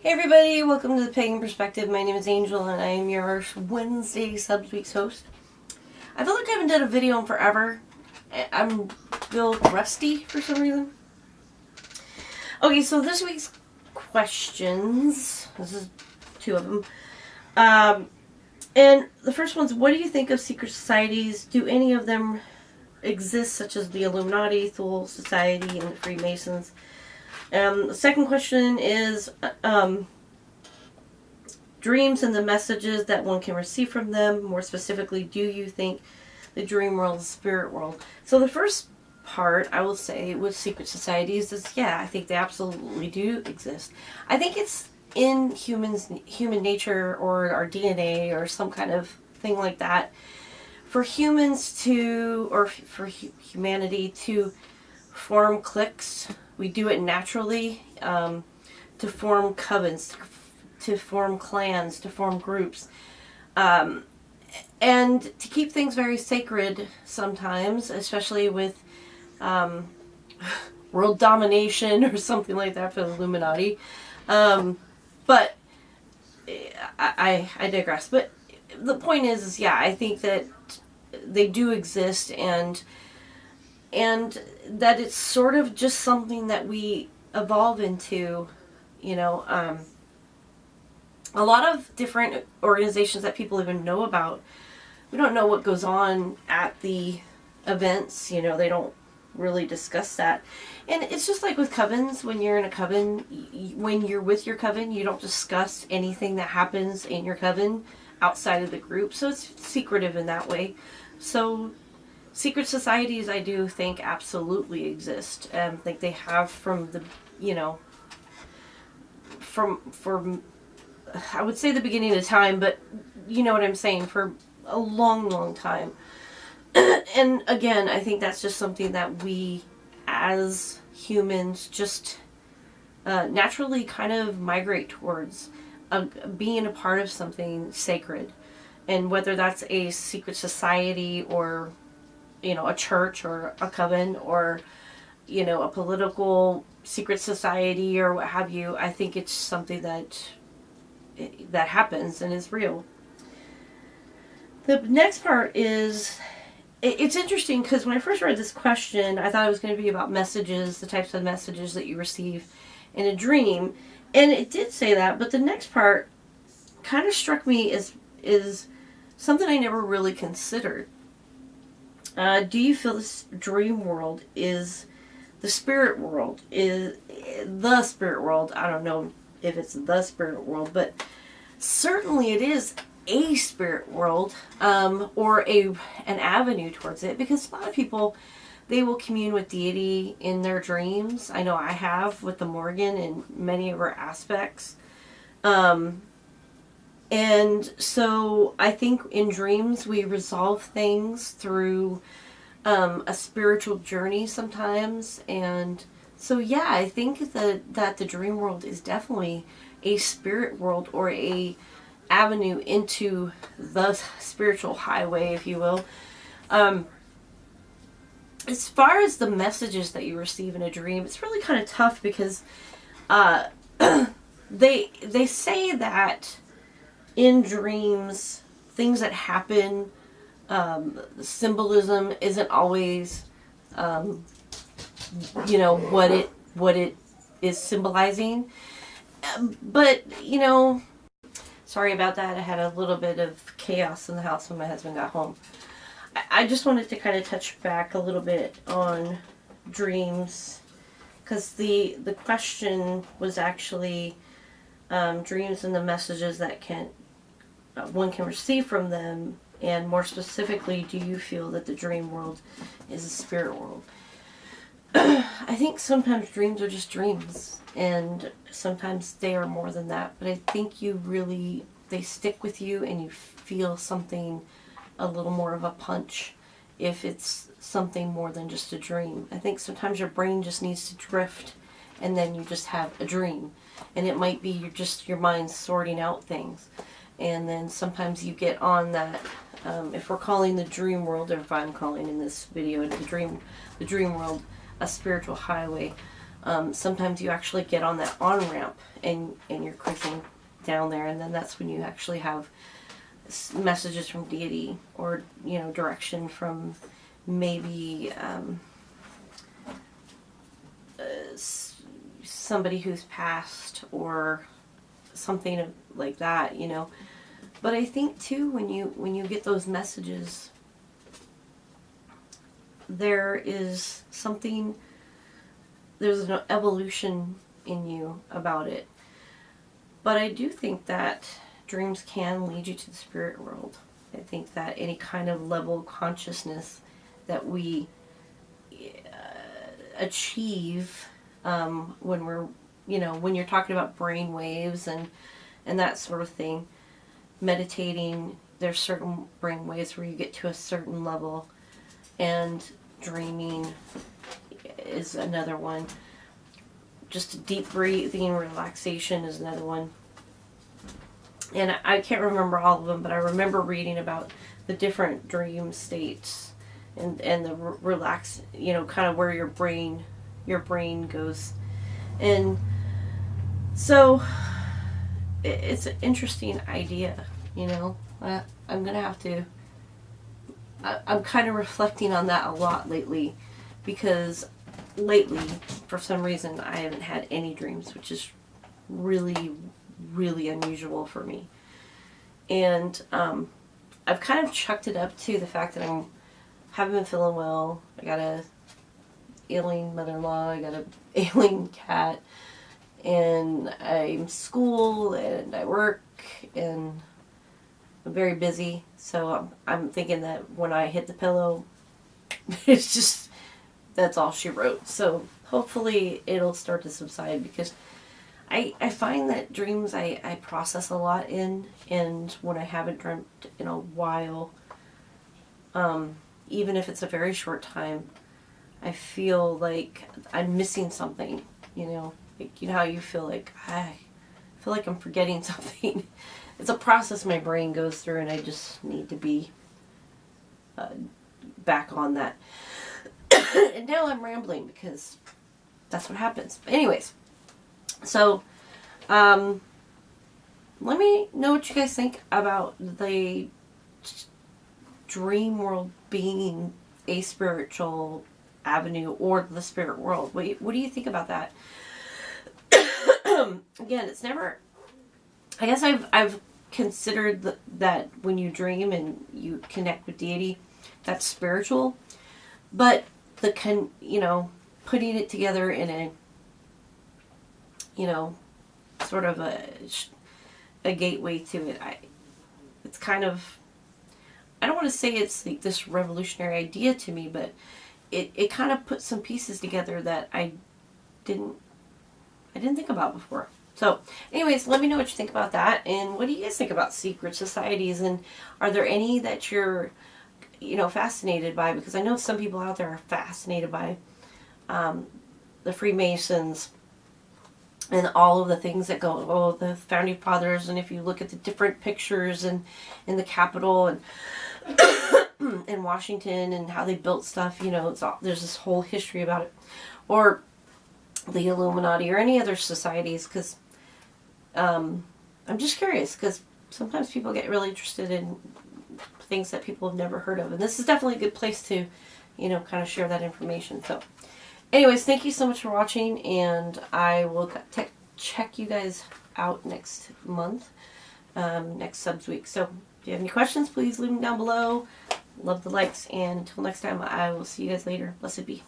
Hey everybody, welcome to the Pagan Perspective. My name is Angel and I am your Wednesday Subweeks host. I feel like I haven't done a video in forever. I'm still rusty for some reason. Okay, so this week's questions, this is two of them. And the first one's, what do you think of secret societies? Do any of them exist, such as the Illuminati, Thule Society, and the Freemasons? The second question is dreams and the messages that one can receive from them. More specifically, do you think the dream world is the spirit world? So the first part, I will say, with secret societies is, yeah, I think they absolutely do exist. I think it's in human nature or our DNA or some kind of thing like that for humans to, or for humanity to form cliques. We do it naturally, to form covens, to form clans, to form groups, and to keep things very sacred sometimes, especially with world domination or something like that for the Illuminati. But I digress. But the point is, yeah, I think that they do exist, and that it's sort of just something that we evolve into, a lot of different organizations that people even know about. We don't know what goes on at the events, they don't really discuss that. And it's just like with covens. When you're in a coven, when you're with your coven, you don't discuss anything that happens in your coven outside of the group, so it's secretive in that way. So secret societies, I do think, absolutely exist. I think they have from the, from I would say the beginning of time, but you know what I'm saying, for a long, long time. And again, I think that's just something that we as humans just naturally kind of migrate towards, being a part of something sacred. And whether that's a secret society or a church or a coven or, a political secret society or what have you, I think it's something that happens and is real. The next part is, it's interesting because when I first read this question, I thought it was going to be about messages, the types of messages that you receive in a dream. And it did say that, but the next part kind of struck me as something I never really considered. Do you feel this dream world is the spirit world? Is the spirit world? I don't know if it's the spirit world, but certainly it is a spirit world, or an avenue towards it, because a lot of people, they will commune with deity in their dreams. I know I have with the Morgan in many of her aspects. And so I think in dreams we resolve things through a spiritual journey sometimes. And so, yeah, I think that the dream world is definitely a spirit world, or a avenue into the spiritual highway, if you will. As far as the messages that you receive in a dream, it's really kind of tough because they say that in dreams, things that happen, symbolism isn't always, what it is symbolizing. But, sorry about that. I had a little bit of chaos in the house when my husband got home. I just wanted to kind of touch back a little bit on dreams, because the question was actually dreams and the messages that one can receive from them, and more specifically, do you feel that the dream world is a spirit world? I think sometimes dreams are just dreams, and sometimes they are more than that, but I think they stick with you and you feel something a little more of a punch if it's something more than just a dream. I think sometimes your brain just needs to drift, and then you just have a dream, and it might be your mind sorting out things. And then sometimes you get on that, if we're calling the dream world, or if I'm calling in this video the dream world a spiritual highway, Sometimes you actually get on that on-ramp and you're cruising down there, and then that's when you actually have messages from deity, or, you know, direction from maybe somebody who's passed or something like that, you know. But I think too, when you get those messages, there's an evolution in you about it. But I do think that dreams can lead you to the spirit world. I think that any kind of level of consciousness that we achieve when we're, you know, when you're talking about brain waves and that sort of thing, meditating, there's certain brain waves where you get to a certain level, and dreaming is another one. Just deep breathing, relaxation is another one. And I can't remember all of them, but I remember reading about the different dream states and the relax, you know, kind of where your brain goes. And so it's an interesting idea, you know. I'm gonna have to. I'm kind of reflecting on that a lot lately, because lately, for some reason, I haven't had any dreams, which is really, really unusual for me. And I've kind of chucked it up to the fact that I haven't been feeling well. I got a ailing mother-in-law, I got a ailing cat, and I'm school and I work and I'm very busy. So I'm thinking that when I hit the pillow, it's just, that's all she wrote. So hopefully it'll start to subside, because I find that dreams I process a lot in, and when I haven't dreamt in a while, even if it's a very short time, I feel like I'm missing something, you know. Like, you know how you feel like, I feel like I'm forgetting something. It's a process my brain goes through, and I just need to be back on that. And now I'm rambling, because that's what happens. But anyways, so let me know what you guys think about the dream world being a spiritual avenue, or the spirit world. What do you think about that? Again, it's never, I guess I've considered that when you dream and you connect with deity, that's spiritual. But you know, putting it together in a, you know, sort of a gateway to it, it's kind of, I don't want to say it's like this revolutionary idea to me, but it kind of puts some pieces together that I didn't think about before. So anyways, let me know what you think about that, and what do you guys think about secret societies, and are there any that you're, you know, fascinated by? Because I know some people out there are fascinated by the Freemasons and all of the things that go, the founding fathers, and if you look at the different pictures and in the Capitol and in Washington and how they built stuff, you know, there's this whole history about it. Or the Illuminati, or any other societies, because I'm just curious, because sometimes people get really interested in things that people have never heard of, and this is definitely a good place to, you know, kind of share that information. So anyways, thank you so much for watching, and I will check you guys out next month, next subs week. So if you have any questions, please leave them down below. Love the likes, and until next time, I will see you guys later. Blessed be.